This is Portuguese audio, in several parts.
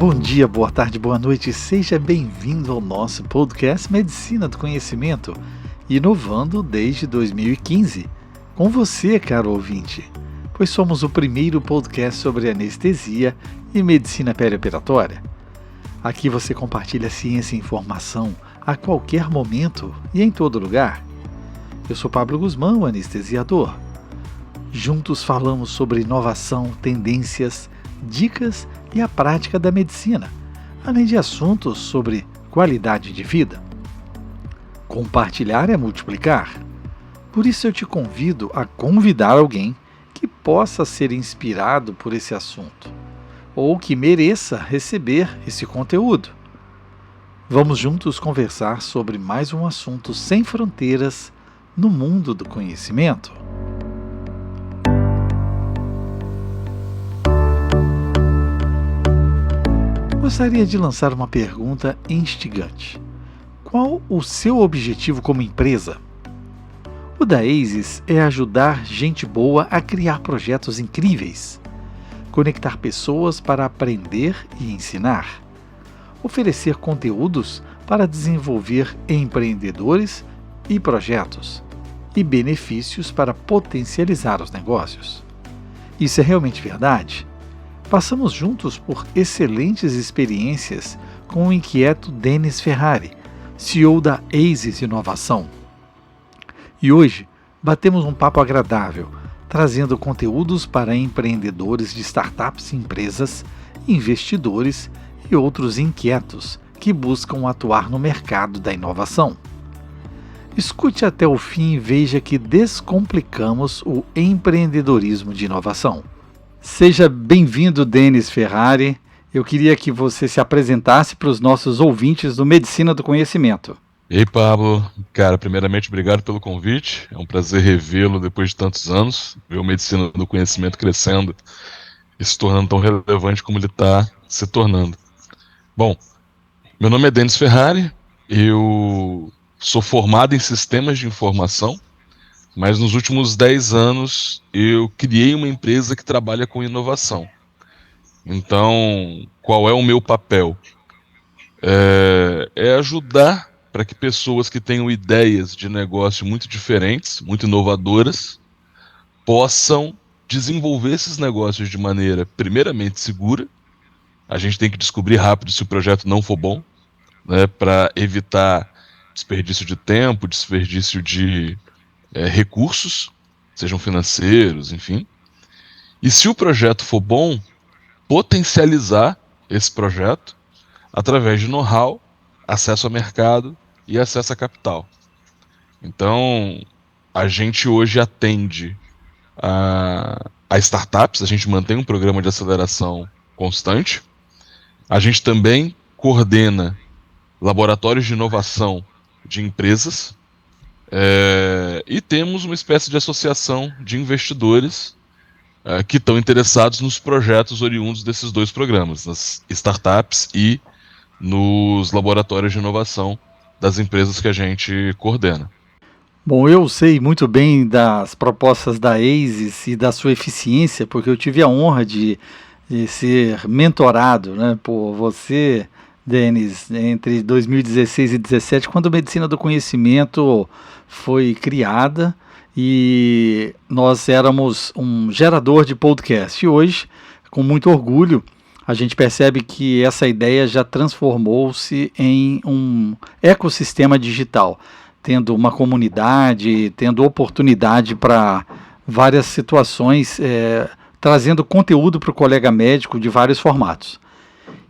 Bom dia, boa tarde, boa noite, seja bem-vindo ao nosso podcast Medicina do Conhecimento, inovando desde 2015. Com você, caro ouvinte, pois somos o primeiro podcast sobre anestesia e medicina perioperatória. Aqui você compartilha ciência e informação a qualquer momento e em todo lugar. Eu sou Pablo Guzmão, anestesiador. Juntos falamos sobre inovação, tendências, dicas e a prática da medicina, além de assuntos sobre qualidade de vida. Compartilhar é multiplicar. Por isso eu te convido a convidar alguém que possa ser inspirado por esse assunto, ou que mereça receber esse conteúdo. Vamos juntos conversar sobre mais um assunto sem fronteiras no mundo do conhecimento. Gostaria de lançar uma pergunta instigante. Qual o seu objetivo como empresa? O da ASIS é ajudar gente boa a criar projetos incríveis, conectar pessoas para aprender e ensinar, oferecer conteúdos para desenvolver empreendedores e projetos, e benefícios para potencializar os negócios. Isso é realmente verdade? Passamos juntos por excelentes experiências com o inquieto Denis Ferrari, CEO da ASIS Inovação. E hoje batemos um papo agradável, trazendo conteúdos para empreendedores de startups e empresas, investidores e outros inquietos que buscam atuar no mercado da inovação. Escute até o fim e veja que descomplicamos o empreendedorismo de inovação. Seja bem-vindo, Denis Ferrari. Eu queria que você se apresentasse para os nossos ouvintes do Medicina do Conhecimento. Ei, Pablo. Cara, primeiramente, obrigado pelo convite. É um prazer revê-lo depois de tantos anos, ver o Medicina do Conhecimento crescendo e se tornando tão relevante como ele está se tornando. Bom, meu nome é Denis Ferrari, eu sou formado em Sistemas de Informação, mas nos últimos 10 anos eu criei uma empresa que trabalha com inovação. Então, qual é o meu papel? É ajudar para que pessoas que tenham ideias de negócio muito diferentes, muito inovadoras, possam desenvolver esses negócios de maneira, primeiramente, segura. A gente tem que descobrir rápido se o projeto não for bom, né, para evitar desperdício de tempo, desperdício de recursos, sejam financeiros, enfim. E se o projeto for bom, potencializar esse projeto através de know-how, acesso a mercado e acesso a capital. Então, a gente hoje atende a startups, a gente mantém um programa de aceleração constante, a gente também coordena laboratórios de inovação de empresas, e temos uma espécie de associação de investidores que estão interessados nos projetos oriundos desses dois programas, nas startups e nos laboratórios de inovação das empresas que a gente coordena. Bom, eu sei muito bem das propostas da ASIS e da sua eficiência, porque eu tive a honra de ser mentorado, né, por você, Denis, entre 2016 e 2017, quando a Medicina do Conhecimento foi criada e nós éramos um gerador de podcast. E hoje, com muito orgulho, a gente percebe que essa ideia já transformou-se em um ecossistema digital, tendo uma comunidade, tendo oportunidade para várias situações, trazendo conteúdo para o colega médico de vários formatos.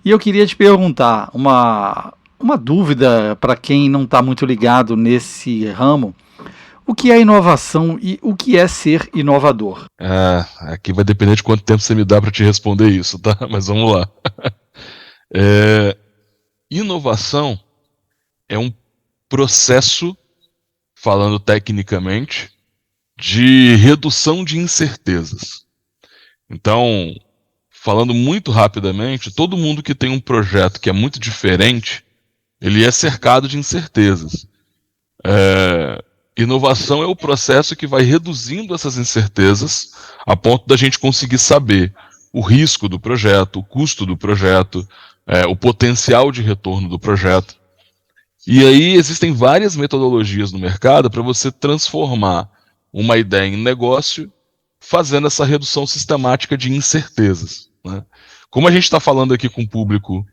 E eu queria te perguntar uma dúvida para quem não está muito ligado nesse ramo. O que é inovação e o que é ser inovador? Aqui vai depender de quanto tempo você me dá para te responder isso, tá? Mas vamos lá. Inovação é um processo, falando tecnicamente, de redução de incertezas. Então, falando muito rapidamente, todo mundo que tem um projeto que é muito diferente, ele é cercado de incertezas. Inovação é o processo que vai reduzindo essas incertezas a ponto da gente conseguir saber o risco do projeto, o custo do projeto, o potencial de retorno do projeto. E aí existem várias metodologias no mercado para você transformar uma ideia em negócio, fazendo essa redução sistemática de incertezas, né? Como a gente está falando aqui com o público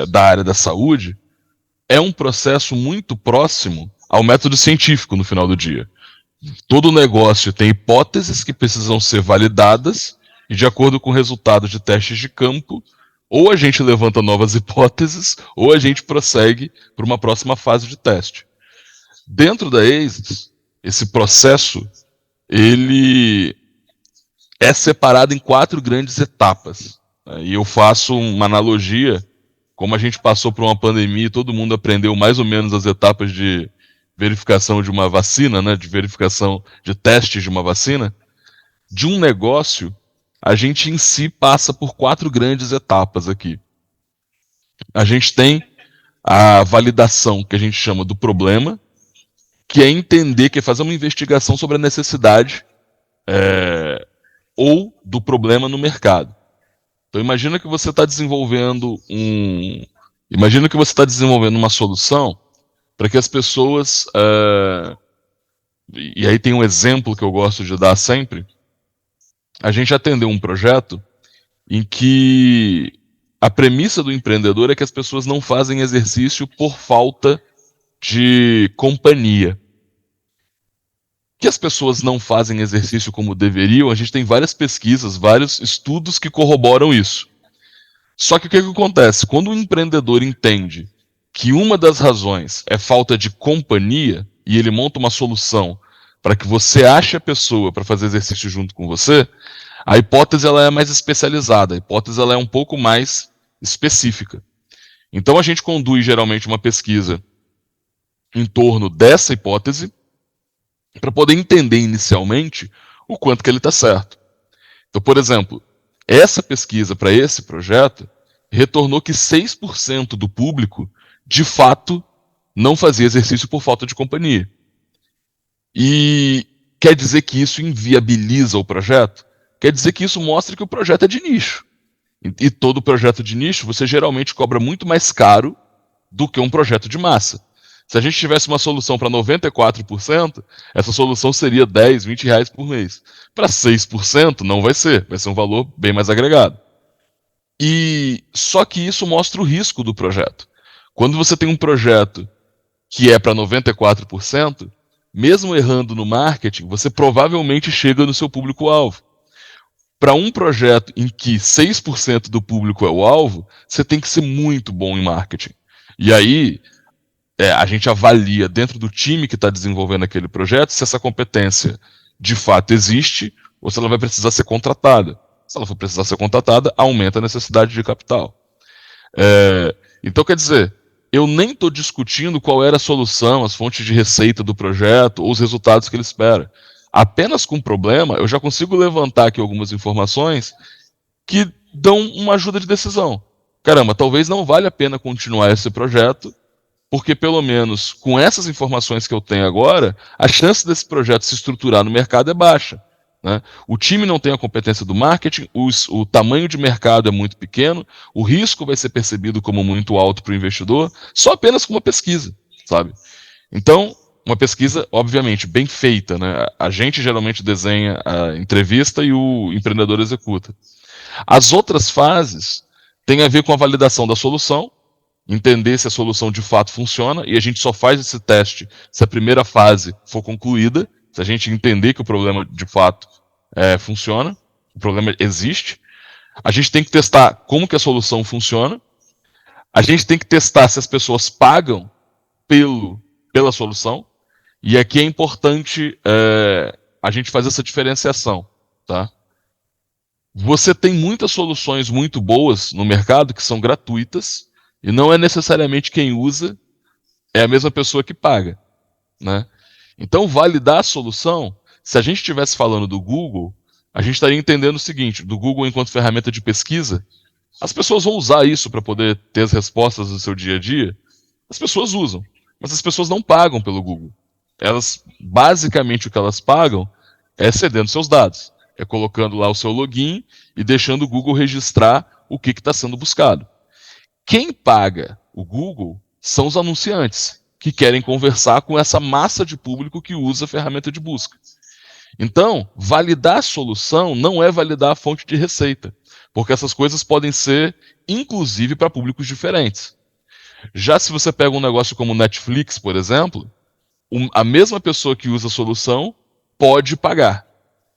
da área da saúde, é um processo muito próximo ao método científico no final do dia. Todo negócio tem hipóteses que precisam ser validadas e, de acordo com o resultado de testes de campo, ou a gente levanta novas hipóteses ou a gente prossegue para uma próxima fase de teste. Dentro da ASIS, esse processo ele é separado em 4 grandes etapas. E eu faço uma analogia, como a gente passou por uma pandemia e todo mundo aprendeu mais ou menos as etapas de verificação de uma vacina, né, de verificação de testes de uma vacina, de um negócio, a gente em si passa por 4 grandes etapas aqui. A gente tem a validação que a gente chama do problema, que é entender, que é fazer uma investigação sobre a necessidade ou do problema no mercado. Então imagina que você está desenvolvendo uma solução para que as pessoas, e aí tem um exemplo que eu gosto de dar sempre. A gente atendeu um projeto em que a premissa do empreendedor é que as pessoas não fazem exercício por falta de companhia. Que as pessoas não fazem exercício como deveriam, a gente tem várias pesquisas, vários estudos que corroboram isso. Só que o que acontece? Quando o empreendedor entende que uma das razões é falta de companhia, e ele monta uma solução para que você ache a pessoa para fazer exercício junto com você, a hipótese ela é mais especializada, a hipótese ela é um pouco mais específica. Então a gente conduz geralmente uma pesquisa em torno dessa hipótese para poder entender inicialmente o quanto que ele está certo. Então, por exemplo, essa pesquisa para esse projeto retornou que 6% do público de fato não fazia exercício por falta de companhia. E quer dizer que isso inviabiliza o projeto? Quer dizer que isso mostra que o projeto é de nicho. E todo projeto de nicho você geralmente cobra muito mais caro do que um projeto de massa. Se a gente tivesse uma solução para 94%, essa solução seria 10, 20 reais por mês. Para 6% não vai ser um valor bem mais agregado. E só que isso mostra o risco do projeto. Quando você tem um projeto que é para 94%, mesmo errando no marketing, você provavelmente chega no seu público-alvo. Para um projeto em que 6% do público é o alvo, você tem que ser muito bom em marketing. E aí, a gente avalia dentro do time que está desenvolvendo aquele projeto se essa competência de fato existe ou se ela vai precisar ser contratada. Se ela for precisar ser contratada, aumenta a necessidade de capital. Então, quer dizer, eu nem estou discutindo qual era a solução, as fontes de receita do projeto ou os resultados que ele espera. Apenas com o problema, eu já consigo levantar aqui algumas informações que dão uma ajuda de decisão. Caramba, talvez não valha a pena continuar esse projeto, porque pelo menos com essas informações que eu tenho agora, a chance desse projeto se estruturar no mercado é baixa, né? O time não tem a competência do marketing, o tamanho de mercado é muito pequeno, o risco vai ser percebido como muito alto para o investidor, só apenas com uma pesquisa, sabe? Então, uma pesquisa, obviamente, bem feita, né? A gente geralmente desenha a entrevista e o empreendedor executa. As outras fases têm a ver com a validação da solução, entender se a solução de fato funciona, e a gente só faz esse teste se a primeira fase for concluída, se a gente entender que o problema de fato funciona, o problema existe. A gente tem que testar como que a solução funciona, a gente tem que testar se as pessoas pagam pela solução, e aqui é importante a gente fazer essa diferenciação, tá? Você tem muitas soluções muito boas no mercado que são gratuitas, e não é necessariamente quem usa é a mesma pessoa que paga, né? Então, validar a solução, se a gente estivesse falando do Google, a gente estaria entendendo o seguinte, do Google enquanto ferramenta de pesquisa, as pessoas vão usar isso para poder ter as respostas do seu dia a dia, as pessoas usam, mas as pessoas não pagam pelo Google. Elas, basicamente, o que elas pagam é cedendo seus dados, é colocando lá o seu login e deixando o Google registrar o que está sendo buscado. quem paga o Google são os anunciantes, que querem conversar com essa massa de público que usa a ferramenta de busca. Então, validar a solução não é validar a fonte de receita, porque essas coisas podem ser, inclusive, para públicos diferentes. Já se você pega um negócio como Netflix, por exemplo, a mesma pessoa que usa a solução pode pagar.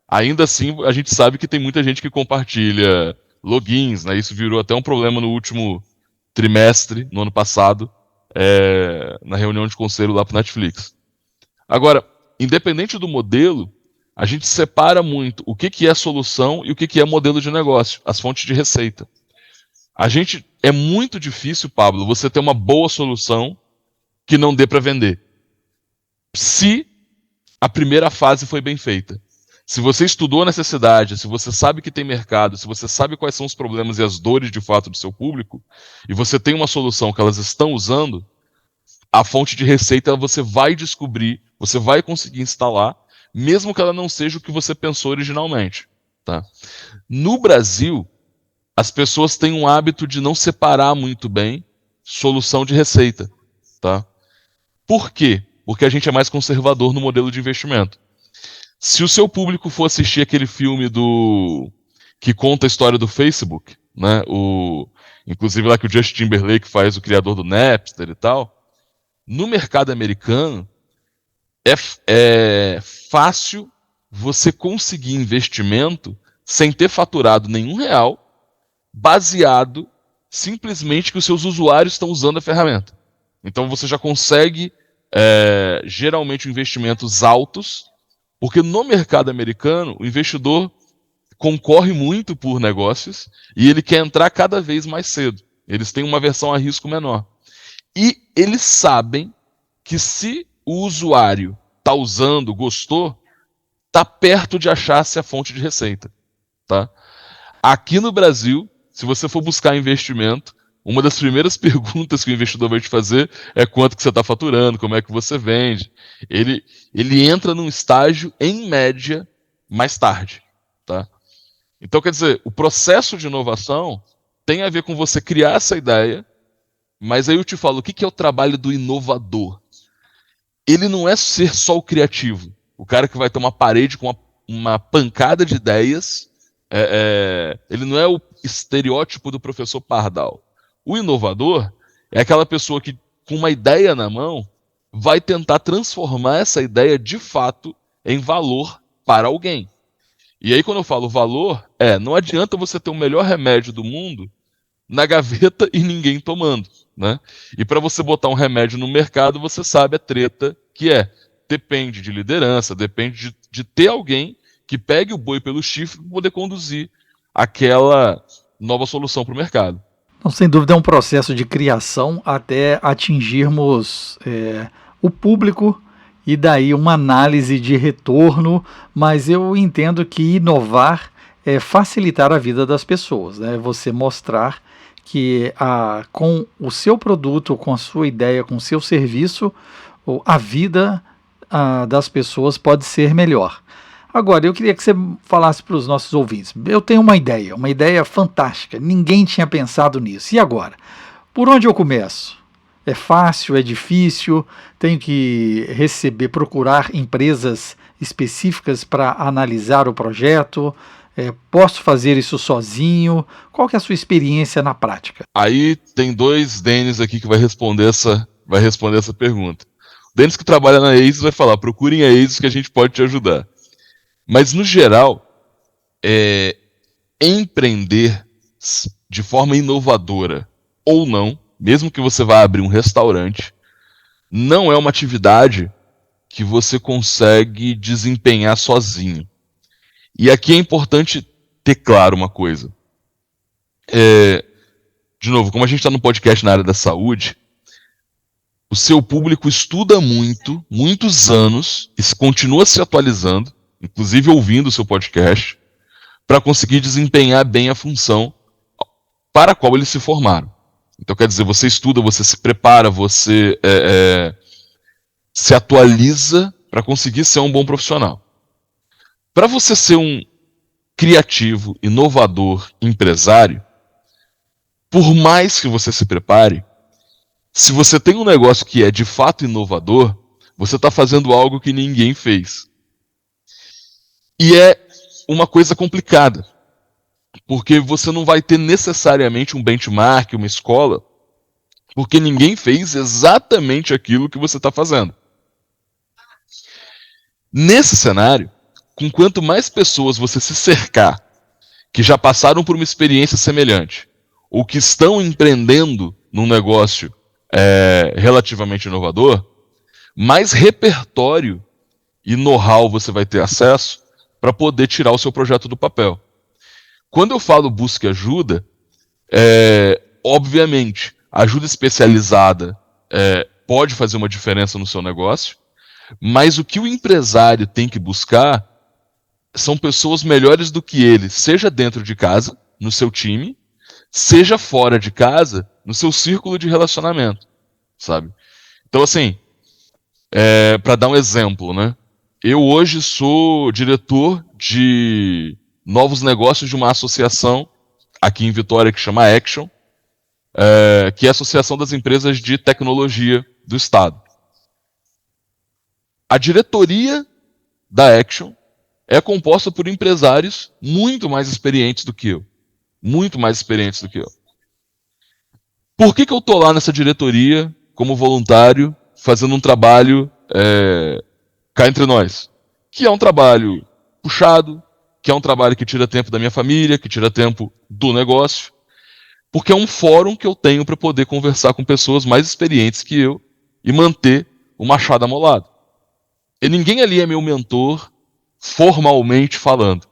Ainda assim, a gente sabe que tem muita gente que compartilha logins, né? Isso virou até um problema no último trimestre, no ano passado, na reunião de conselho lá para Netflix. Agora, independente do modelo, a gente separa muito o que é solução e o que é modelo de negócio, as fontes de receita. É muito difícil, Pablo, você ter uma boa solução que não dê para vender. Se a primeira fase foi bem feita. Se você estudou a necessidade, se você sabe que tem mercado, se você sabe quais são os problemas e as dores de fato do seu público, e você tem uma solução que elas estão usando, a fonte de receita você vai descobrir, você vai conseguir instalar, mesmo que ela não seja o que você pensou originalmente. Tá? No Brasil, as pessoas têm um hábito de não separar muito bem solução de receita. Tá? Por quê? Porque a gente é mais conservador no modelo de investimento. Se o seu público for assistir aquele filme que conta a história do Facebook, né? Inclusive lá que o Justin Timberlake faz, o criador do Napster e tal, no mercado americano é fácil você conseguir investimento sem ter faturado nenhum real, baseado simplesmente que os seus usuários estão usando a ferramenta. Então você já consegue geralmente investimentos altos, porque no mercado americano o investidor concorre muito por negócios e ele quer entrar cada vez mais cedo. Eles têm uma aversão a risco menor. E eles sabem que se o usuário está usando, gostou, está perto de achar-se a fonte de receita. Tá? Aqui no Brasil, se você for buscar investimento, uma das primeiras perguntas que o investidor vai te fazer é quanto que você está faturando, como é que você vende. Ele entra num estágio, em média, mais tarde. Tá? Então, quer dizer, o processo de inovação tem a ver com você criar essa ideia, mas aí eu te falo, o que é o trabalho do inovador? Ele não é ser só o criativo, o cara que vai ter uma parede com uma pancada de ideias, ele não é o estereótipo do professor Pardal. O inovador é aquela pessoa que, com uma ideia na mão, vai tentar transformar essa ideia de fato em valor para alguém. E aí, quando eu falo valor, não adianta você ter o melhor remédio do mundo na gaveta e ninguém tomando. Né? E para você botar um remédio no mercado, você sabe a treta que é. Depende de liderança, depende de ter alguém que pegue o boi pelo chifre para poder conduzir aquela nova solução para o mercado. Então, sem dúvida, é um processo de criação até atingirmos o público e daí uma análise de retorno, mas eu entendo que inovar é facilitar a vida das pessoas, né? Você mostrar que com o seu produto, com a sua ideia, com o seu serviço, a vida das pessoas pode ser melhor. Agora, eu queria que você falasse para os nossos ouvintes. Eu tenho uma ideia fantástica. Ninguém tinha pensado nisso. E agora? Por onde eu começo? É fácil? É difícil? Tenho que procurar empresas específicas para analisar o projeto? Posso fazer isso sozinho? Qual que é a sua experiência na prática? Aí tem dois Denis aqui que vai responder essa pergunta. O Denis que trabalha na ASUS vai falar, procurem a ASUS que a gente pode te ajudar. Mas, no geral, empreender de forma inovadora ou não, mesmo que você vá abrir um restaurante, não é uma atividade que você consegue desempenhar sozinho. E aqui é importante ter claro uma coisa. De novo, como a gente está no podcast na área da saúde, o seu público estuda muito, muitos anos, e continua se atualizando, inclusive ouvindo o seu podcast, para conseguir desempenhar bem a função para a qual eles se formaram. Então, quer dizer, você estuda, você se prepara, você se atualiza para conseguir ser um bom profissional. Para você ser um criativo, inovador, empresário, por mais que você se prepare, se você tem um negócio que é de fato inovador, você está fazendo algo que ninguém fez. E é uma coisa complicada, porque você não vai ter necessariamente um benchmark, uma escola, porque ninguém fez exatamente aquilo que você está fazendo. Nesse cenário, com quanto mais pessoas você se cercar, que já passaram por uma experiência semelhante, ou que estão empreendendo num negócio relativamente inovador, mais repertório e know-how você vai ter acesso para poder tirar o seu projeto do papel. Quando eu falo busque ajuda, obviamente, ajuda especializada pode fazer uma diferença no seu negócio, mas o que o empresário tem que buscar são pessoas melhores do que ele, seja dentro de casa, no seu time, seja fora de casa, no seu círculo de relacionamento, sabe? Então, assim, para dar um exemplo, né? Eu hoje sou diretor de novos negócios de uma associação aqui em Vitória que chama Action, que é a Associação das Empresas de Tecnologia do Estado. A diretoria da Action é composta por empresários muito mais experientes do que eu. Muito mais experientes do que eu. Por que eu estou lá nessa diretoria, como voluntário, fazendo um trabalho cá entre nós? Que é um trabalho puxado, que é um trabalho que tira tempo da minha família, que tira tempo do negócio, porque é um fórum que eu tenho para poder conversar com pessoas mais experientes que eu e manter o machado amolado. E ninguém ali é meu mentor formalmente falando,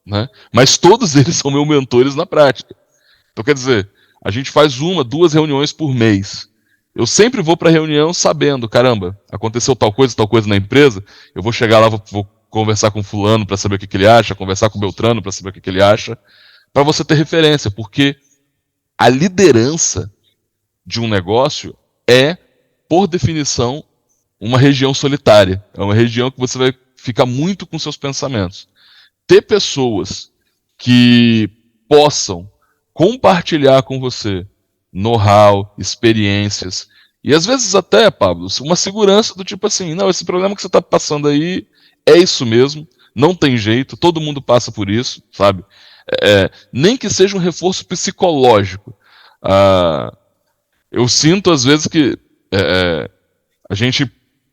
né? Mas todos eles são meus mentores na prática. Então, quer dizer, a gente faz 1, 2 reuniões por mês. Eu sempre vou para a reunião sabendo, caramba, aconteceu tal coisa na empresa, eu vou chegar lá, vou conversar com fulano para saber o que ele acha, conversar com Beltrano para saber o que ele acha, para você ter referência, porque a liderança de um negócio é, por definição, uma região solitária. É uma região que você vai ficar muito com seus pensamentos. Ter pessoas que possam compartilhar com você know-how, experiências, e às vezes até, Pablo, uma segurança do tipo assim, não, esse problema que você está passando aí é isso mesmo, não tem jeito, todo mundo passa por isso, sabe? Nem que seja um reforço psicológico. Eu sinto às vezes que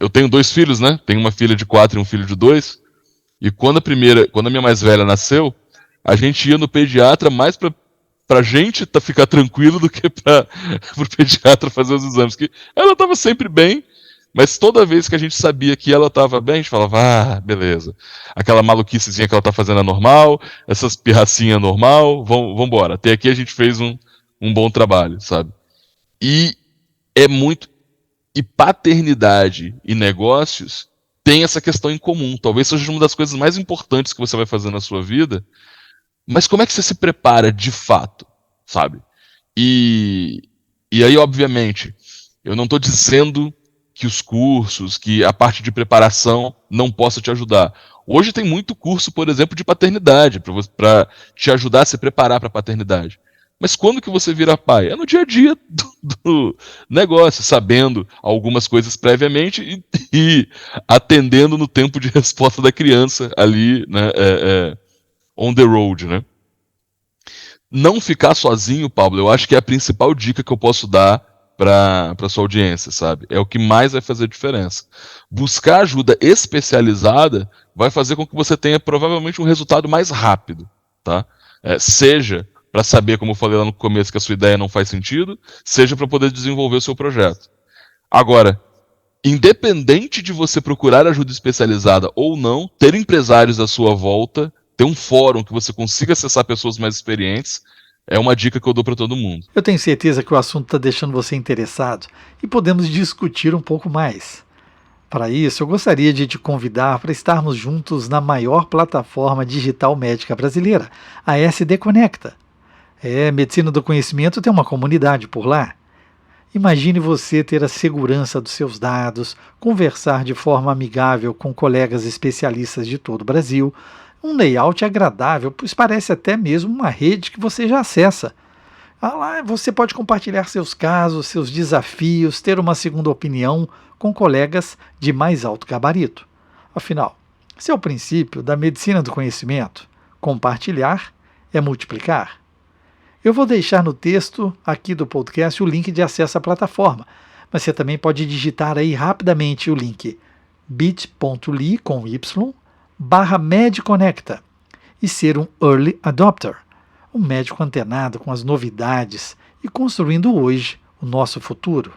eu tenho 2 filhos, né? Tenho uma filha de 4 e um filho de 2. E quando a minha mais velha nasceu, a gente ia no pediatra mais pra gente ficar tranquilo do que pro pediatra fazer os exames. Que ela estava sempre bem, mas toda vez que a gente sabia que ela estava bem, a gente falava, beleza. Aquela maluquicezinha que ela tá fazendo é normal, essas pirracinhas é normal, vambora. Até aqui a gente fez um bom trabalho, sabe? E é muito... E paternidade e negócios tem essa questão em comum. Talvez seja uma das coisas mais importantes que você vai fazer na sua vida. Mas como é que você se prepara de fato, sabe? E aí, obviamente, eu não estou dizendo que os cursos, que a parte de preparação não possa te ajudar. Hoje tem muito curso, por exemplo, de paternidade, para te ajudar a se preparar para a paternidade. Mas quando que você vira pai? É no dia a dia do negócio, sabendo algumas coisas previamente e atendendo no tempo de resposta da criança ali, né, on the road, né? Não ficar sozinho, Pablo, eu acho que é a principal dica que eu posso dar para sua audiência, sabe? É o que mais vai fazer diferença. Buscar ajuda especializada vai fazer com que você tenha provavelmente um resultado mais rápido, tá? Seja para saber, como eu falei lá no começo, que a sua ideia não faz sentido, seja para poder desenvolver o seu projeto. Agora, independente de você procurar ajuda especializada ou não, ter empresários à sua volta, ter um fórum que você consiga acessar pessoas mais experientes, é uma dica que eu dou para todo mundo. Eu tenho certeza que o assunto está deixando você interessado e podemos discutir um pouco mais. Para isso, eu gostaria de te convidar para estarmos juntos na maior plataforma digital médica brasileira, a SD Conecta. Medicina do Conhecimento tem uma comunidade por lá. Imagine você ter a segurança dos seus dados, conversar de forma amigável com colegas especialistas de todo o Brasil, um layout agradável, pois parece até mesmo uma rede que você já acessa. Lá você pode compartilhar seus casos, seus desafios, ter uma segunda opinião com colegas de mais alto gabarito. Afinal, esse é o princípio da medicina do conhecimento. Compartilhar é multiplicar. Eu vou deixar no texto aqui do podcast o link de acesso à plataforma, mas você também pode digitar aí rapidamente o link bit.ly com y/medconecta e ser um early adopter, um médico antenado com as novidades e construindo hoje o nosso futuro.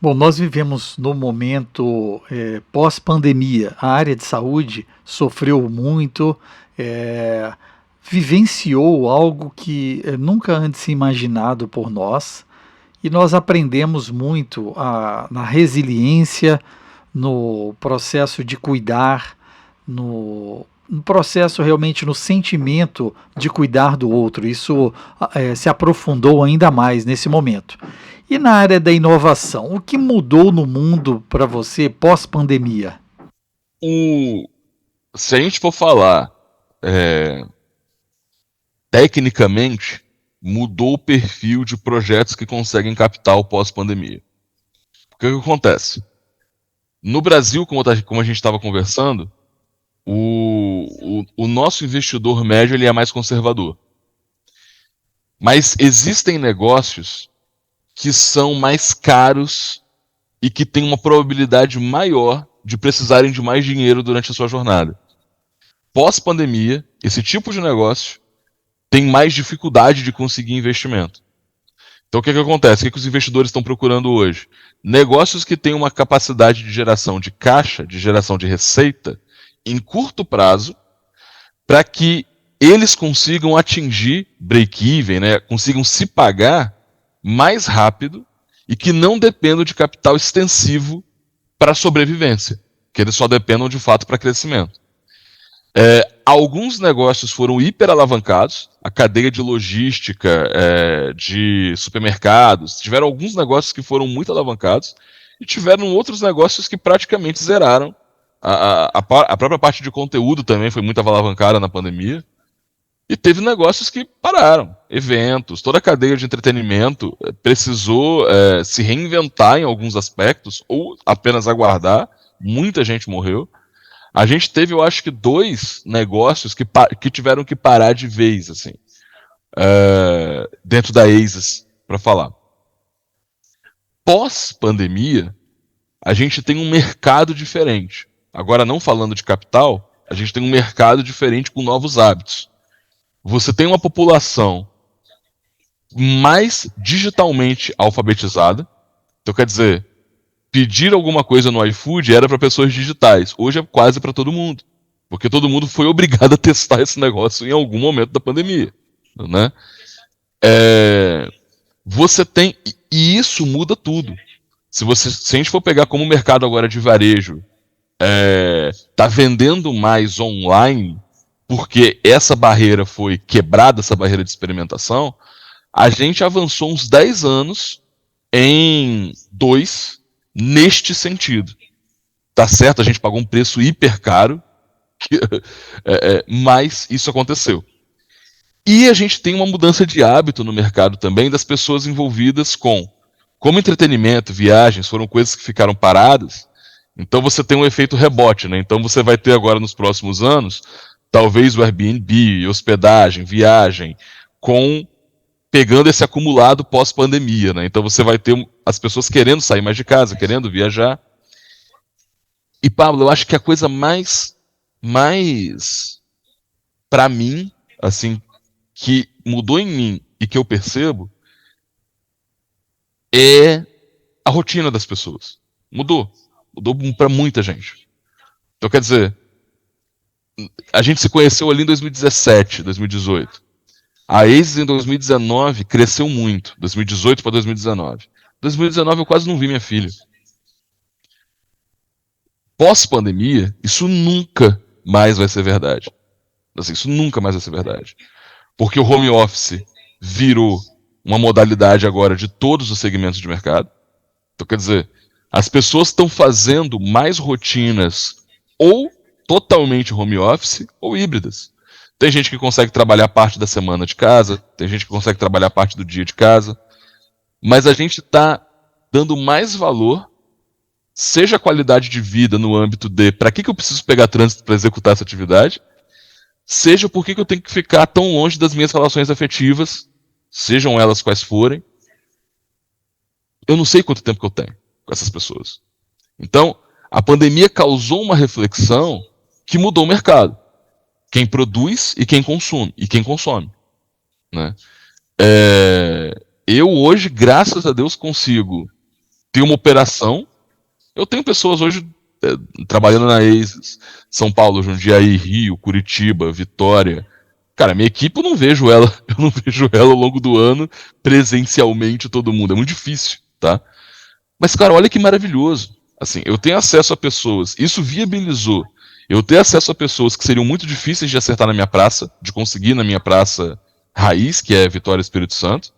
Bom, nós vivemos no momento pós-pandemia. A área de saúde sofreu muito, vivenciou algo que nunca antes imaginado por nós, e nós aprendemos muito na resiliência, no processo de cuidar, no processo realmente no sentimento de cuidar do outro. Isso se aprofundou ainda mais nesse momento. E na área da inovação, o que mudou no mundo para você pós-pandemia? Se a gente for falar tecnicamente, mudou o perfil de projetos que conseguem capital pós-pandemia. O que acontece? No Brasil, como a gente estava conversando, o nosso investidor médio ele é mais conservador. Mas existem negócios que são mais caros e que têm uma probabilidade maior de precisarem de mais dinheiro durante a sua jornada. Pós-pandemia, esse tipo de negócio tem mais dificuldade de conseguir investimento. Então o que acontece? O que os investidores estão procurando hoje? Negócios que têm uma capacidade de geração de caixa, de geração de receita, em curto prazo, para que eles consigam atingir break-even, né? Consigam se pagar mais rápido e que não dependam de capital extensivo para sobrevivência, que eles só dependam de fato para crescimento. Alguns negócios foram hiperalavancados, a cadeia de logística, de supermercados, tiveram alguns negócios que foram muito alavancados e tiveram outros negócios que praticamente zeraram. A própria parte de conteúdo também foi muito alavancada na pandemia. E teve negócios que pararam, eventos, toda a cadeia de entretenimento precisou se reinventar em alguns aspectos ou apenas aguardar, muita gente morreu. A gente teve, eu acho que 2 negócios que tiveram que parar de vez, assim, dentro da ASIS, para falar. Pós-pandemia, a gente tem um mercado diferente. Agora, não falando de capital, a gente tem um mercado diferente com novos hábitos. Você tem uma população mais digitalmente alfabetizada. Então, quer dizer, pedir alguma coisa no iFood era para pessoas digitais. Hoje é quase para todo mundo. Porque todo mundo foi obrigado a testar esse negócio em algum momento da pandemia. Né? Você tem... E isso muda tudo. Se a gente for pegar como o mercado agora de varejo está vendendo mais online, porque essa barreira foi quebrada, essa barreira de experimentação, a gente avançou uns 10 anos em 2 neste sentido. Tá certo, a gente pagou um preço hiper caro, mas isso aconteceu. E a gente tem uma mudança de hábito no mercado também das pessoas envolvidas como entretenimento, viagens, foram coisas que ficaram paradas, então você tem um efeito rebote, né? Então você vai ter agora nos próximos anos, talvez o Airbnb, hospedagem, viagem, pegando esse acumulado pós-pandemia, né? Então você vai ter as pessoas querendo sair mais de casa, querendo viajar. E, Pablo, eu acho que a coisa mais para mim, assim, que mudou em mim e que eu percebo é a rotina das pessoas. Mudou para muita gente. Então, quer dizer, a gente se conheceu ali em 2017, 2018. A ASIS em 2019 cresceu muito, 2018 para 2019. 2019 eu quase não vi minha filha. Pós-pandemia, isso nunca mais vai ser verdade. Assim, isso nunca mais vai ser verdade. Porque o home office virou uma modalidade agora de todos os segmentos de mercado. Então, quer dizer, as pessoas estão fazendo mais rotinas ou totalmente home office ou híbridas. Tem gente que consegue trabalhar parte da semana de casa, tem gente que consegue trabalhar parte do dia de casa, mas a gente está dando mais valor, seja a qualidade de vida no âmbito de para que eu preciso pegar trânsito para executar essa atividade, seja por que eu tenho que ficar tão longe das minhas relações afetivas, sejam elas quais forem. Eu não sei quanto tempo que eu tenho com essas pessoas. Então, a pandemia causou uma reflexão que mudou o mercado. Quem produz e quem consome. Né? Eu hoje, graças a Deus, consigo ter uma operação. Eu tenho pessoas hoje trabalhando na ASIS, São Paulo, Jundiaí, Rio, Curitiba, Vitória. Cara, minha equipe eu não vejo ela ao longo do ano presencialmente todo mundo. É muito difícil, tá? Mas, cara, olha que maravilhoso. Assim, eu tenho acesso a pessoas, isso viabilizou eu ter acesso a pessoas que seriam muito difíceis de acertar na minha praça, de conseguir na minha praça raiz, que é Vitória Espírito Santo.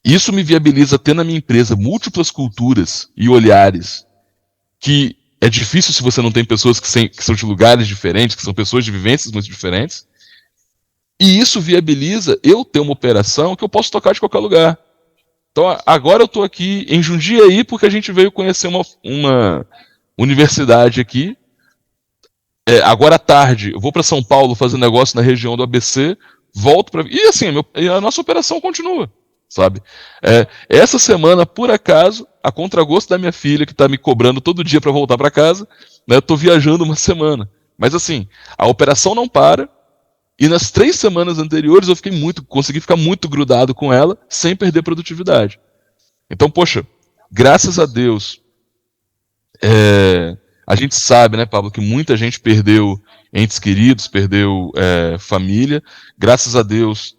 Isso me viabiliza ter na minha empresa múltiplas culturas e olhares, que é difícil se você não tem pessoas que são de lugares diferentes, que são pessoas de vivências muito diferentes. E isso viabiliza eu ter uma operação que eu posso tocar de qualquer lugar. Então, agora eu estou aqui em Jundiaí porque a gente veio conhecer uma universidade aqui. Agora à tarde, eu vou para São Paulo fazer negócio na região do ABC, volto para... E assim, a nossa operação continua, sabe? Essa semana, por acaso, a contragosto da minha filha, que está me cobrando todo dia para voltar para casa, né, estou viajando uma semana. Mas assim, a operação não para, e nas 3 semanas anteriores eu consegui ficar muito grudado com ela, sem perder produtividade. Então, poxa, graças a Deus, a gente sabe, né, Pablo, que muita gente perdeu entes queridos, perdeu família. Graças a Deus,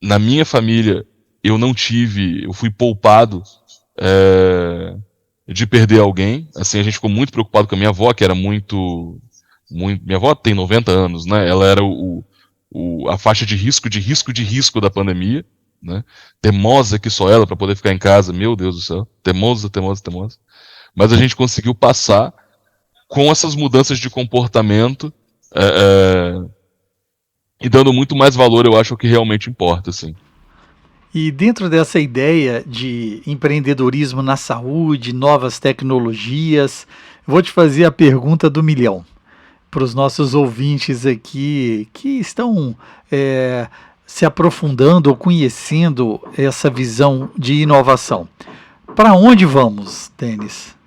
na minha família, eu fui poupado de perder alguém. Assim, a gente ficou muito preocupado com a minha avó, que era muito... Minha avó tem 90 anos, né? Ela era a faixa de risco da pandemia, né? Teimosa que só ela para poder ficar em casa, meu Deus do céu. Teimosa. Mas a gente conseguiu passar com essas mudanças de comportamento e dando muito mais valor, eu acho, ao que realmente importa, assim. E dentro dessa ideia de empreendedorismo na saúde, novas tecnologias, vou te fazer a pergunta do milhão para os nossos ouvintes aqui que estão se aprofundando ou conhecendo essa visão de inovação. Para onde vamos, Denis?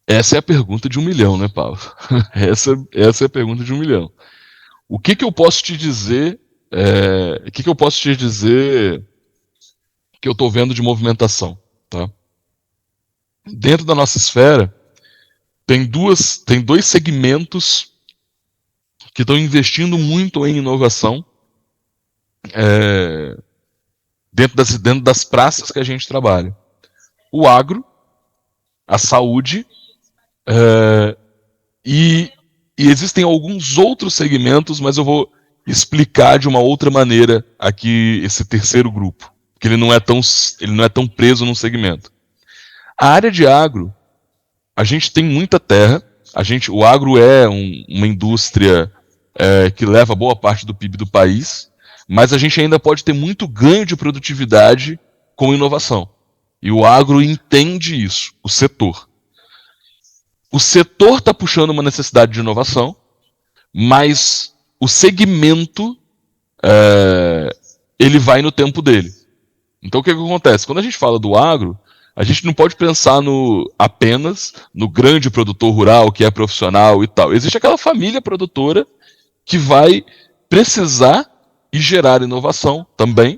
Essa é a pergunta de 1 milhão, né, Paulo? Essa é a pergunta de 1 milhão. O que eu posso te dizer? Que eu estou vendo de movimentação, tá? Dentro da nossa esfera tem dois segmentos que estão investindo muito em inovação dentro das praças que a gente trabalha. O agro, a saúde e existem alguns outros segmentos, mas eu vou explicar de uma outra maneira aqui esse terceiro grupo, porque ele não é tão preso num segmento. A área de agro, a gente tem muita terra, o agro é uma indústria que leva boa parte do PIB do país, mas a gente ainda pode ter muito ganho de produtividade com inovação. E o agro entende isso, o setor. O setor está puxando uma necessidade de inovação, mas o segmento ele vai no tempo dele. Então o que acontece? Quando a gente fala do agro, a gente não pode pensar apenas no grande produtor rural que é profissional e tal. Existe aquela família produtora que vai precisar e gerar inovação também,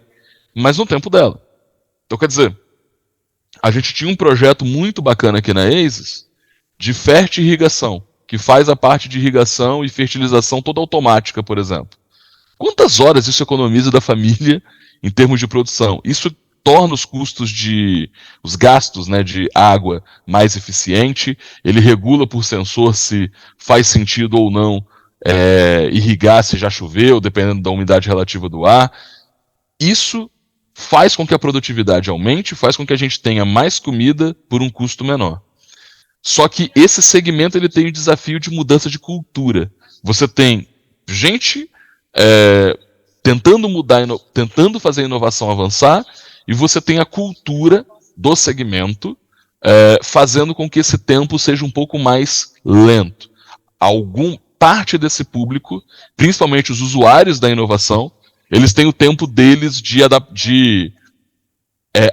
mas no tempo dela. Então quer dizer, a gente tinha um projeto muito bacana aqui na ASIS de fertirrigação, que faz a parte de irrigação e fertilização toda automática, por exemplo. Quantas horas isso economiza da família em termos de produção? Isso torna os gastos, né, de água mais eficiente, ele regula por sensor se faz sentido ou não irrigar se já choveu, dependendo da umidade relativa do ar. Isso faz com que a produtividade aumente, faz com que a gente tenha mais comida por um custo menor. Só que esse segmento ele tem o desafio de mudança de cultura. Você tem gente tentando mudar, tentando fazer a inovação avançar, e você tem a cultura do segmento fazendo com que esse tempo seja um pouco mais lento. Parte desse público, principalmente os usuários da inovação, eles têm o tempo deles de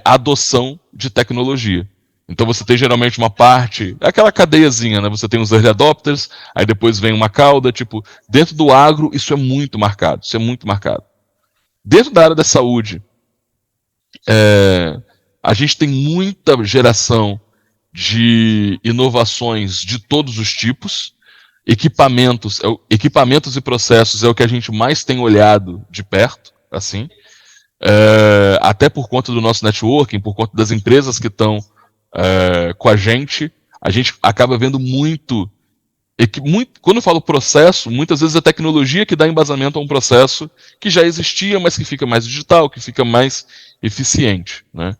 adoção de tecnologia. Então você tem geralmente uma parte, aquela cadeiazinha, né? Você tem os early adopters, aí depois vem uma cauda, dentro do agro isso é muito marcado, Dentro da área da saúde, a gente tem muita geração de inovações de todos os tipos. Equipamentos e processos é o que a gente mais tem olhado de perto, assim. Até por conta do nosso networking, por conta das empresas que estão com a gente acaba vendo muito. Quando eu falo processo, muitas vezes é a tecnologia que dá embasamento a um processo que já existia, mas que fica mais digital, que fica mais eficiente, né?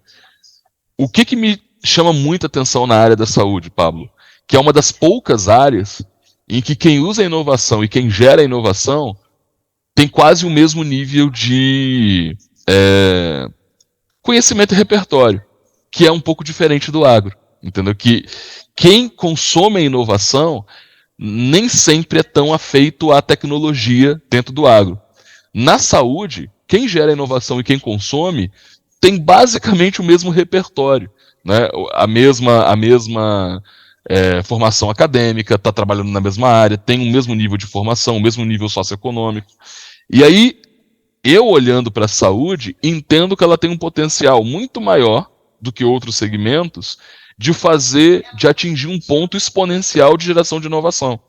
O que me chama muita atenção na área da saúde, Pablo? Que é uma das poucas áreas em que quem usa a inovação e quem gera a inovação tem quase o mesmo nível de conhecimento e repertório, que é um pouco diferente do agro, entendeu? Que quem consome a inovação nem sempre é tão afeito à tecnologia dentro do agro. Na saúde, quem gera a inovação e quem consome tem basicamente o mesmo repertório, né? A mesma formação acadêmica, está trabalhando na mesma área, tem o mesmo nível de formação, o mesmo nível socioeconômico. E aí, eu olhando para a saúde, entendo que ela tem um potencial muito maior do que outros segmentos de atingir um ponto exponencial de geração de inovação.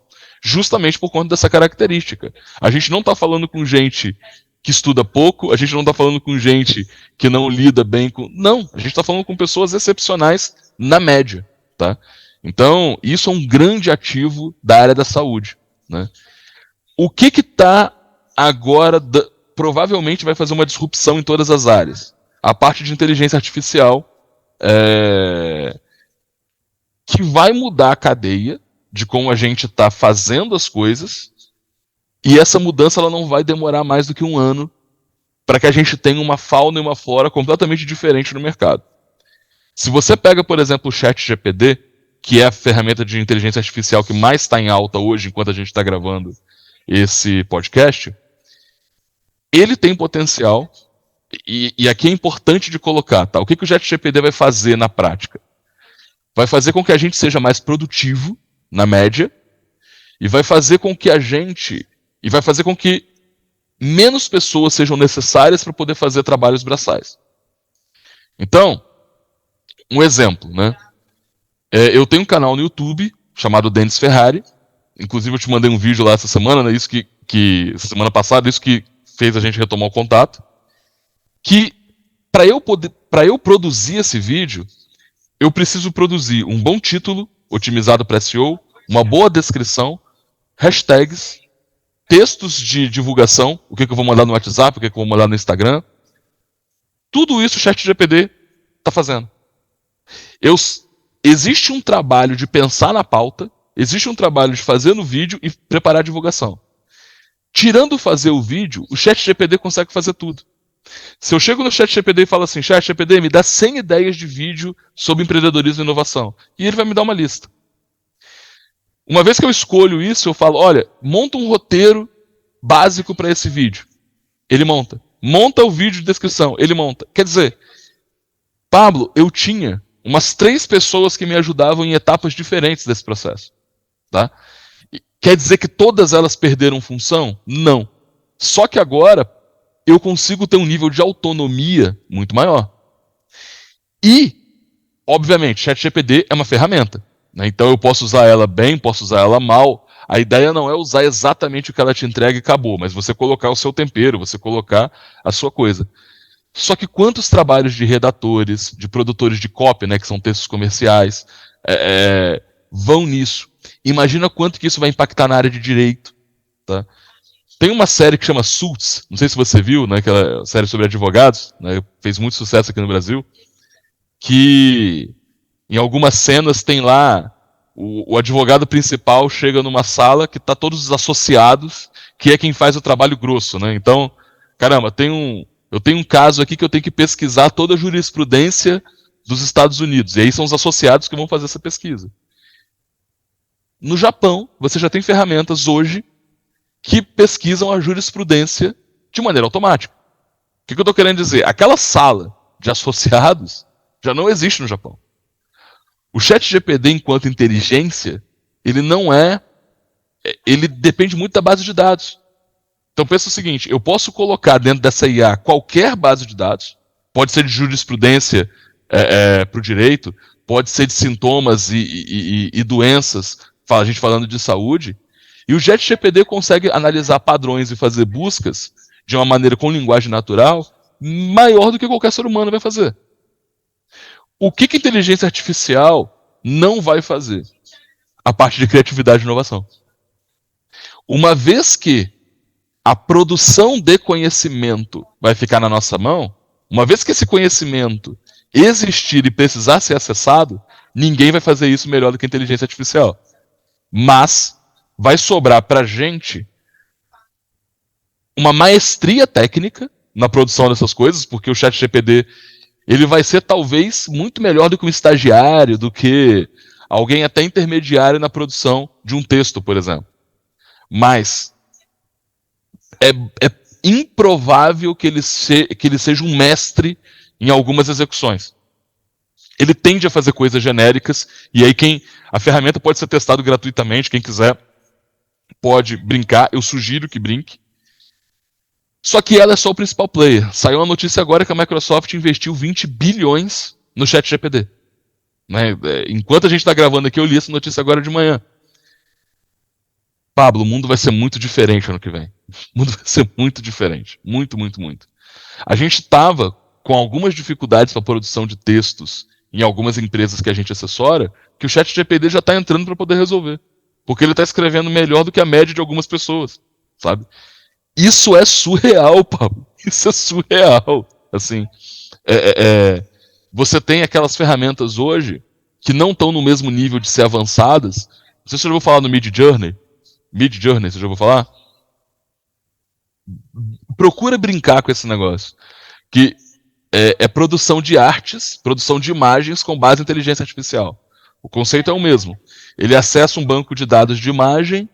Justamente por conta dessa característica. A gente não está falando com gente que estuda pouco, a gente não está falando com gente que não lida bem com... Não, a gente está falando com pessoas excepcionais na média, tá? Então, isso é um grande ativo da área da saúde, né? O que está agora, provavelmente vai fazer uma disrupção em todas as áreas? A parte de inteligência artificial, que vai mudar a cadeia de como a gente está fazendo as coisas, e essa mudança ela não vai demorar mais do que um ano para que a gente tenha uma fauna e uma flora completamente diferente no mercado. Se você pega, por exemplo, o ChatGPT, que é a ferramenta de inteligência artificial que mais está em alta hoje, enquanto a gente está gravando esse podcast, ele tem potencial, e aqui é importante de colocar, tá? O que o ChatGPT vai fazer na prática? Vai fazer com que a gente seja mais produtivo, na média, e vai fazer com que menos pessoas sejam necessárias para poder fazer trabalhos braçais. Então, um exemplo, né? Eu tenho um canal no YouTube chamado Denis Ferrari. Inclusive eu te mandei um vídeo lá essa semana, né? Isso que semana passada, isso que fez a gente retomar o contato. Que para eu produzir esse vídeo, eu preciso produzir um bom título, otimizado para SEO, uma boa descrição, hashtags, textos de divulgação, o que eu vou mandar no WhatsApp, o que eu vou mandar no Instagram. Tudo isso o ChatGPT está fazendo. Existe um trabalho de pensar na pauta, existe um trabalho de fazer no vídeo e preparar a divulgação. Tirando fazer o vídeo, o ChatGPT consegue fazer tudo. Se eu chego no ChatGPT e falo assim, ChatGPT, me dá 100 ideias de vídeo sobre empreendedorismo e inovação. E ele vai me dar uma lista. Uma vez que eu escolho isso, eu falo, olha, monta um roteiro básico para esse vídeo. Ele monta. Monta o vídeo de descrição. Ele monta. Quer dizer, Pablo, eu tinha umas 3 pessoas que me ajudavam em etapas diferentes desse processo. Tá? Quer dizer que todas elas perderam função? Não. Só que agora eu consigo ter um nível de autonomia muito maior. E, obviamente, ChatGPT é uma ferramenta. Né? Então eu posso usar ela bem, posso usar ela mal. A ideia não é usar exatamente o que ela te entrega e acabou, mas você colocar o seu tempero, você colocar a sua coisa. Só que quantos trabalhos de redatores, de produtores de copy, né, que são textos comerciais, vão nisso? Imagina quanto que isso vai impactar na área de direito. Tá? Tem uma série que chama Suits, não sei se você viu, né, aquela série sobre advogados, né, fez muito sucesso aqui no Brasil, que em algumas cenas tem lá O advogado principal chega numa sala que está todos os associados, que é quem faz o trabalho grosso, né? Então, caramba, eu tenho um caso aqui que eu tenho que pesquisar toda a jurisprudência dos Estados Unidos. E aí são os associados que vão fazer essa pesquisa. No Japão, você já tem ferramentas hoje que pesquisam a jurisprudência de maneira automática. O que eu estou querendo dizer? Aquela sala de associados já não existe no Japão. O ChatGPT, enquanto inteligência, ele não é... Ele depende muito da base de dados. Então pensa o seguinte, eu posso colocar dentro dessa IA qualquer base de dados, pode ser de jurisprudência para o direito, pode ser de sintomas e doenças, a gente falando de saúde, e o ChatGPT consegue analisar padrões e fazer buscas de uma maneira com linguagem natural maior do que qualquer ser humano vai fazer. O que a inteligência artificial não vai fazer? A parte de criatividade e inovação. Uma vez que a produção de conhecimento vai ficar na nossa mão, uma vez que esse conhecimento existir e precisar ser acessado, ninguém vai fazer isso melhor do que a inteligência artificial. Mas vai sobrar para a gente uma maestria técnica na produção dessas coisas, porque o ChatGPT ele vai ser talvez muito melhor do que um estagiário, do que alguém até intermediário na produção de um texto, por exemplo. Mas é improvável que ele seja um mestre em algumas execuções. Ele tende a fazer coisas genéricas, e aí a ferramenta pode ser testada gratuitamente, quem quiser pode brincar, eu sugiro que brinque. Só que ela é só o principal player. Saiu uma notícia agora que a Microsoft investiu 20 bilhões no ChatGPT. Né? Enquanto a gente está gravando aqui, eu li essa notícia agora de manhã. Pablo, o mundo vai ser muito diferente ano que vem. O mundo vai ser muito diferente. Muito, muito, muito. A gente estava com algumas dificuldades para a produção de textos em algumas empresas que a gente assessora, que o ChatGPT já está entrando para poder resolver. Porque ele está escrevendo melhor do que a média de algumas pessoas, sabe? Isso é surreal, Pablo. Isso é surreal. Assim, você tem aquelas ferramentas hoje que não estão no mesmo nível de ser avançadas. Não sei se você já ouviu falar no Midjourney. Midjourney, você já ouviu falar? Procura brincar com esse negócio. Que é produção de artes, produção de imagens com base em inteligência artificial. O conceito é o mesmo. Ele acessa um banco de dados de imagem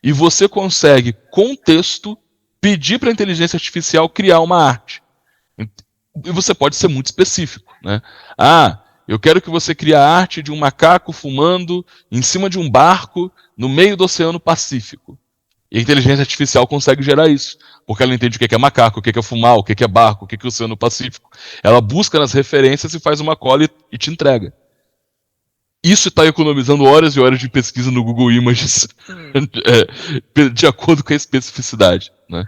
e você consegue, com texto, pedir para a inteligência artificial criar uma arte. E você pode ser muito específico. Né? Eu quero que você crie a arte de um macaco fumando em cima de um barco no meio do Oceano Pacífico. E a inteligência artificial consegue gerar isso. Porque ela entende o que é macaco, o que é fumar, o que é barco, o que é o Oceano Pacífico. Ela busca nas referências e faz uma cola e te entrega. Isso está economizando horas e horas de pesquisa no Google Images de acordo com a especificidade. Né?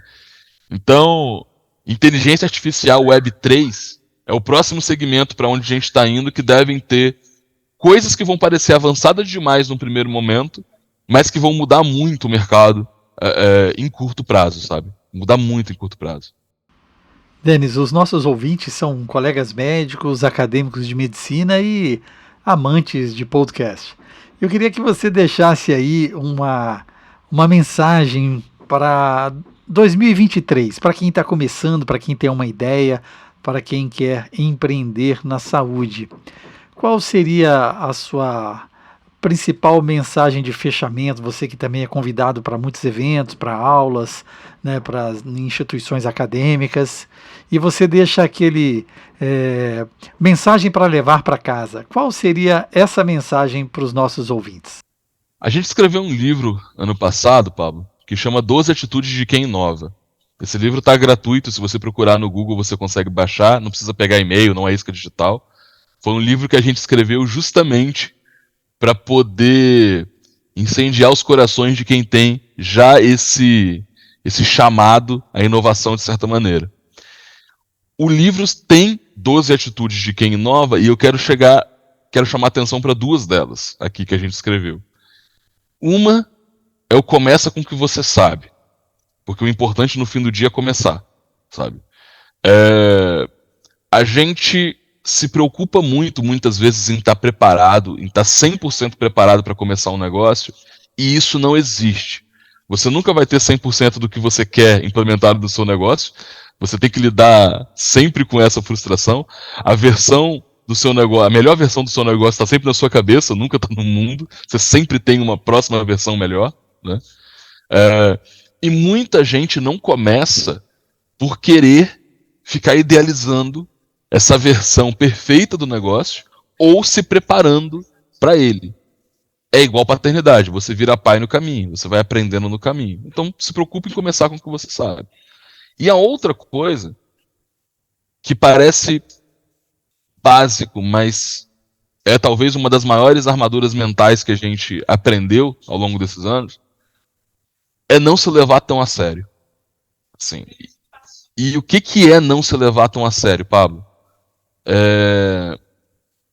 Então, inteligência artificial Web 3 é o próximo segmento para onde a gente está indo, que devem ter coisas que vão parecer avançadas demais no primeiro momento, mas que vão mudar muito o mercado em curto prazo, sabe? Mudar muito em curto prazo. Denis, os nossos ouvintes são colegas médicos, acadêmicos de medicina e amantes de podcast. Eu queria que você deixasse aí uma mensagem para 2023, para quem está começando, para quem tem uma ideia, para quem quer empreender na saúde. Qual seria a sua principal mensagem de fechamento? Você que também é convidado para muitos eventos, para aulas, né, para instituições acadêmicas, e você deixa aquele mensagem para levar para casa. Qual seria essa mensagem para os nossos ouvintes? A gente escreveu um livro ano passado, Pablo, que chama 12 Atitudes de Quem Inova. Esse livro está gratuito, se você procurar no Google você consegue baixar, não precisa pegar e-mail, não é isca digital. Foi um livro que a gente escreveu justamente para poder incendiar os corações de quem tem já esse chamado à inovação de certa maneira. O livro tem 12 atitudes de quem inova e eu quero chamar atenção para duas delas aqui que a gente escreveu. Uma é o começa com o que você sabe, porque o importante no fim do dia é começar, sabe? A gente se preocupa muitas vezes em estar preparado, em estar 100% preparado para começar um negócio, e isso não existe. Você nunca vai ter 100% do que você quer implementado no seu negócio. Você tem que lidar sempre com essa frustração. A versão do seu negócio, a melhor versão do seu negócio está sempre na sua cabeça, nunca está no mundo. Você sempre tem uma próxima versão melhor, né? E muita gente não começa por querer ficar idealizando essa versão perfeita do negócio ou se preparando para ele. É igual paternidade, você vira pai no caminho, você vai aprendendo no caminho. Então se preocupe em começar com o que você sabe. E a outra coisa, que parece básico, mas é talvez uma das maiores armaduras mentais que a gente aprendeu ao longo desses anos, é não se levar tão a sério. Assim, e o que é não se levar tão a sério, Pablo?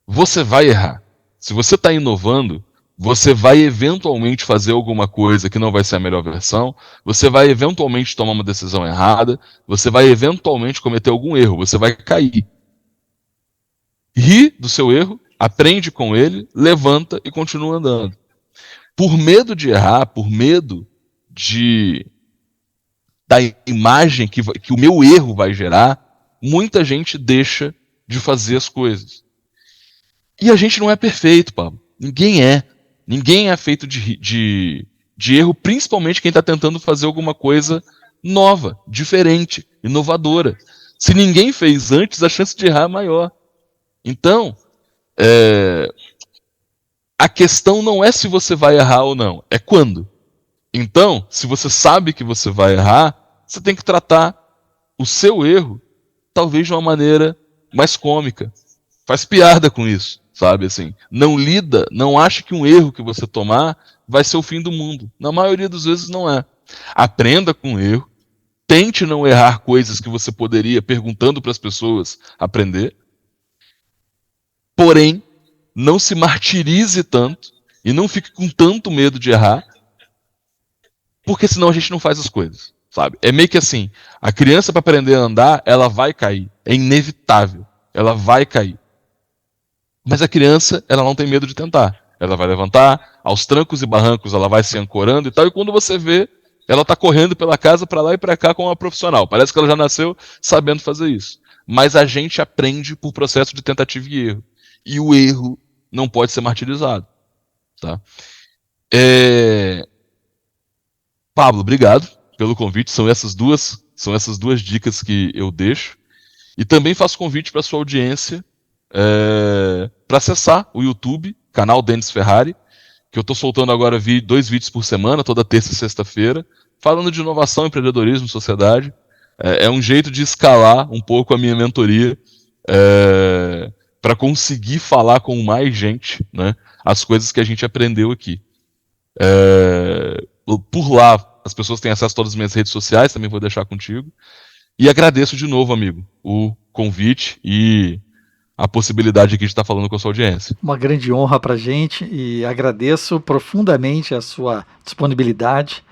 Você vai errar. Se você está inovando, você vai eventualmente fazer alguma coisa que não vai ser a melhor versão, você vai eventualmente tomar uma decisão errada, você vai eventualmente cometer algum erro, você vai cair. Ri do seu erro, aprende com ele, levanta e continua andando. Por medo de errar, por medo da imagem que o meu erro vai gerar, muita gente deixa de fazer as coisas. E a gente não é perfeito, Pablo. Ninguém é. Ninguém é feito de erro, principalmente quem está tentando fazer alguma coisa nova, diferente, inovadora. Se ninguém fez antes, a chance de errar é maior. Então, a questão não é se você vai errar ou não, é quando. Então, se você sabe que você vai errar, você tem que tratar o seu erro talvez de uma maneira mais cômica. Faz piada com isso. Sabe, assim, não ache que um erro que você tomar vai ser o fim do mundo. Na maioria das vezes não é. Aprenda com o erro, tente não errar coisas que você poderia, perguntando para as pessoas, aprender. Porém, não se martirize tanto e não fique com tanto medo de errar, porque senão a gente não faz as coisas, sabe? É meio que assim, a criança para aprender a andar, ela vai cair, é inevitável, ela vai cair. Mas a criança, ela não tem medo de tentar. Ela vai levantar, aos trancos e barrancos ela vai se ancorando e tal, e quando você vê, ela está correndo pela casa para lá e para cá como uma profissional. Parece que ela já nasceu sabendo fazer isso. Mas a gente aprende por processo de tentativa e erro. E o erro não pode ser martirizado. Tá? Pablo, obrigado pelo convite. São essas duas dicas que eu deixo. E também faço convite para a sua audiência para acessar o YouTube, canal Denis Ferrari, que eu estou soltando agora 2 vídeos por semana, toda terça e sexta-feira, falando de inovação, empreendedorismo, sociedade. É um jeito de escalar um pouco a minha mentoria para conseguir falar com mais gente, né, as coisas que a gente aprendeu aqui. Por lá, as pessoas têm acesso a todas as minhas redes sociais, também vou deixar contigo. E agradeço de novo, amigo, o convite e a possibilidade aqui de estar falando com a sua audiência. Uma grande honra para a gente e agradeço profundamente a sua disponibilidade,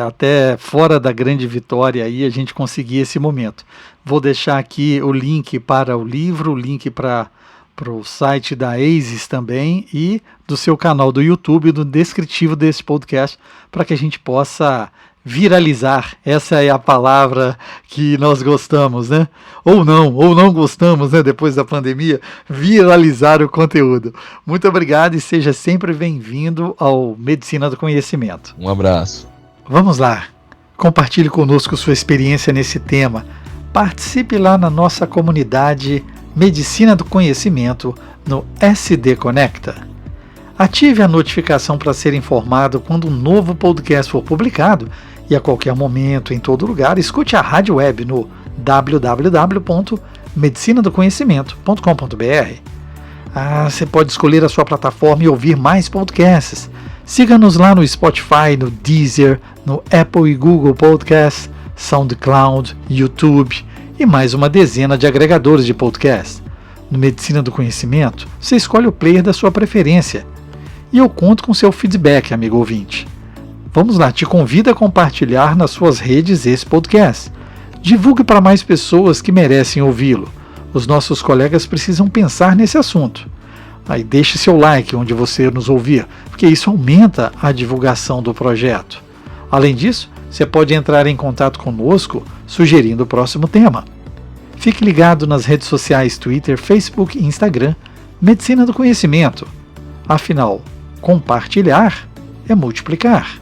até fora da grande vitória aí a gente conseguir esse momento. Vou deixar aqui o link para o livro, o link para o site da ASIS também e do seu canal do YouTube, no descritivo desse podcast, para que a gente possa viralizar. Essa é a palavra que nós gostamos, né? Ou não gostamos, né? Depois da pandemia, viralizar o conteúdo. Muito obrigado e seja sempre bem-vindo ao Medicina do Conhecimento. Um abraço. Vamos lá. Compartilhe conosco sua experiência nesse tema. Participe lá na nossa comunidade Medicina do Conhecimento no SD Conecta. Ative a notificação para ser informado quando um novo podcast for publicado e a qualquer momento, em todo lugar, escute a rádio web no www.medicinadoconhecimento.com.br. Você pode escolher a sua plataforma e ouvir mais podcasts. Siga-nos lá no Spotify, no Deezer, no Apple e Google Podcasts, SoundCloud, YouTube e mais uma dezena de agregadores de podcast. No Medicina do Conhecimento, você escolhe o player da sua preferência. E eu conto com seu feedback, amigo ouvinte. Vamos lá, te convido a compartilhar nas suas redes esse podcast. Divulgue para mais pessoas que merecem ouvi-lo. Os nossos colegas precisam pensar nesse assunto. Aí deixe seu like onde você nos ouvir, porque isso aumenta a divulgação do projeto. Além disso, você pode entrar em contato conosco sugerindo o próximo tema. Fique ligado nas redes sociais Twitter, Facebook e Instagram, Medicina do Conhecimento. Afinal, compartilhar é multiplicar.